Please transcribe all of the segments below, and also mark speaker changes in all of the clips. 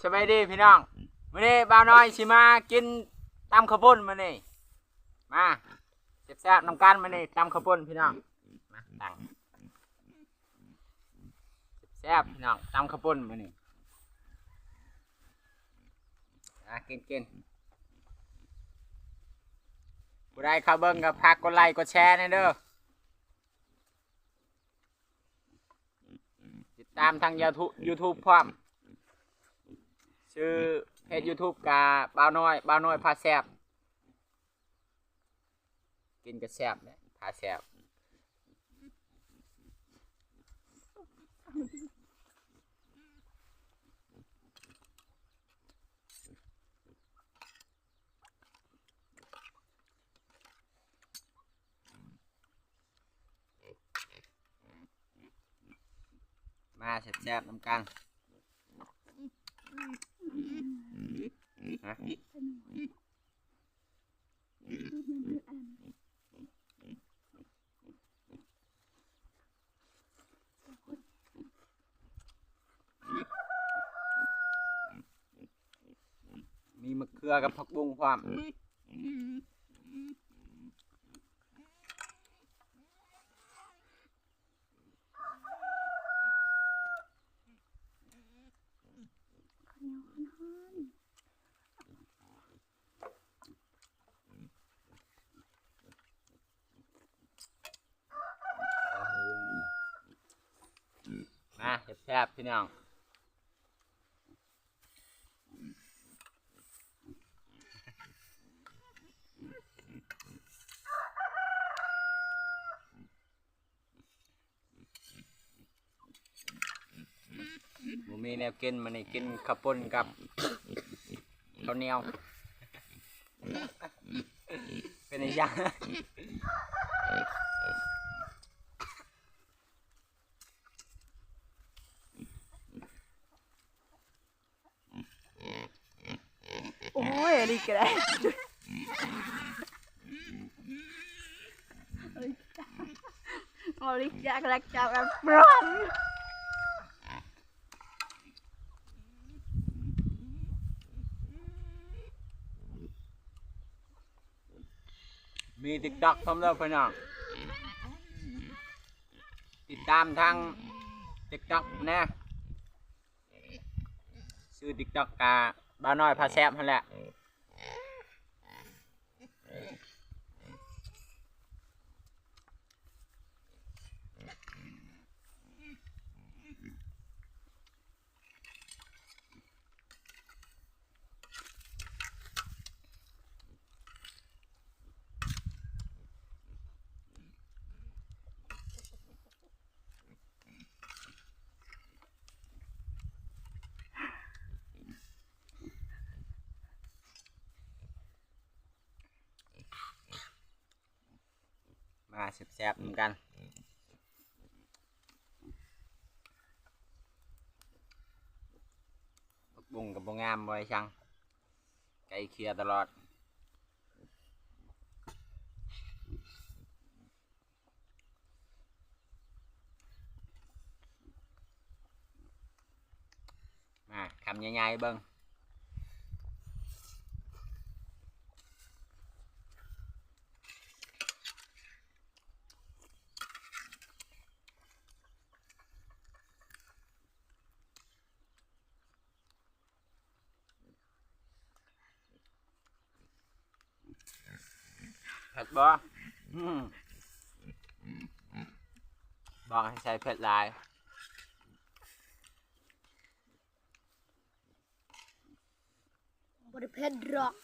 Speaker 1: สบายดีพี่น้องมื้อนี้บ่าวน้อยสิมากินตำข้าวปุ้นมื้อนี้มาแซ่บๆนำกันมื้อนี้ตำข้าวปุ้นพี่น้องมาตั้งแซ่บพี่น้องตำข้าวปุ้นมื้อนี้กินผู้ใดเข้าเบิ่งก็ฝากกดไลค์กดแชร์ให้เด้อติดตามทาง YouTube พร้อมชื่อเพจ YouTube กับบ่าวน้อยพาแซ่บกินก็แซ่บเนี่ยพาแซ่บมาแซ่บๆนำกันมีมะเขือกับผักบุ้งพร้อมมาแซ่บๆพี่น้องมีแนวกินมันนี่กินข้าวปุ้นกับข้าวเหนียวเป็นยัง
Speaker 2: โอ้ยอะไรกันได้ลิจากลักจับแบบร้อน
Speaker 1: มี TikTok พร้อมแล้วพี่น้องติดตามทาง TikTok นะชื่อ TikTok กาบ่าวน้อยพาแซ่บนั่นแหละมาแซ่บๆเหมือนกันผักบุ้งกับบ่งามบ่อยช่างไก่เคียตลอดมาคำใหญ่ๆเบิ่งเผ็ดบ่บอกให้ใส่เผ็ดหลาย
Speaker 2: บริเพชรหรอก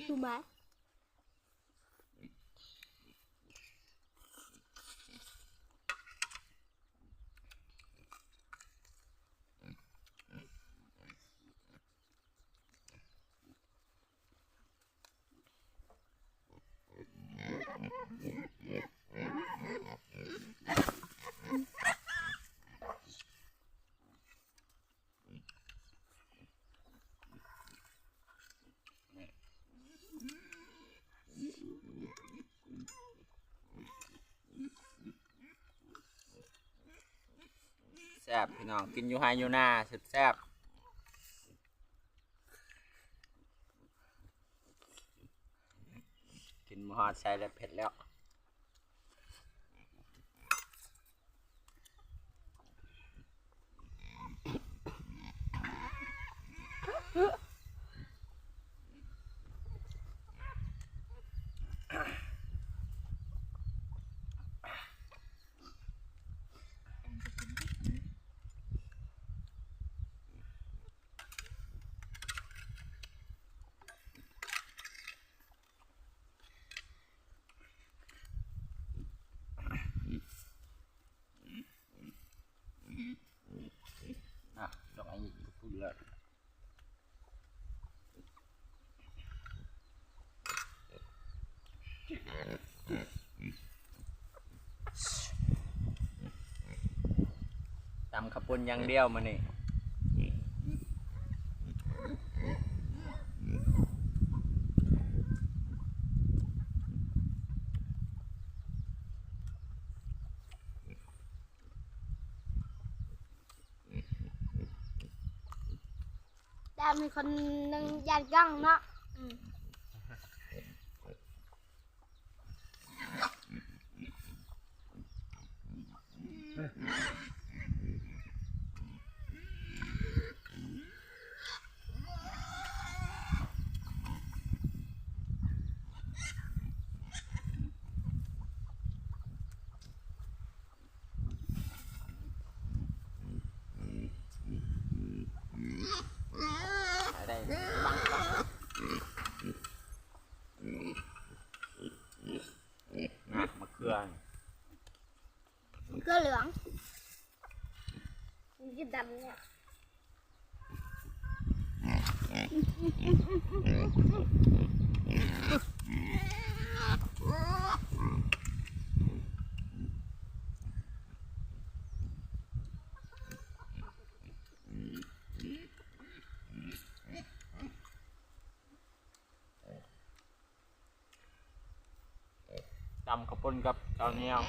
Speaker 2: ถูกไหม
Speaker 1: แซ่บพี่น้องกินอยู่ไฮอยู่หน้าแซ่บ หอดใส่แล้วเผ็ดแล้วดอกไอ้พูดเลยตำขับปุ่นอย่างเดียวมานี่
Speaker 2: ได้มีคนหนึ่งยันกล้องเนาะ
Speaker 1: ได้บังมะเขือ
Speaker 2: เกลือเหลืองมันจะดำเนี่ย
Speaker 1: ตำข้าวปุ้นกับข้าวเหนียว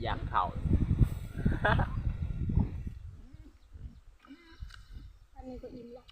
Speaker 1: อยากเข่า
Speaker 2: อันนี้ก็อิ่มแล้ว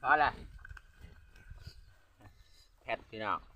Speaker 1: พอละเผ็ดพี่น้อง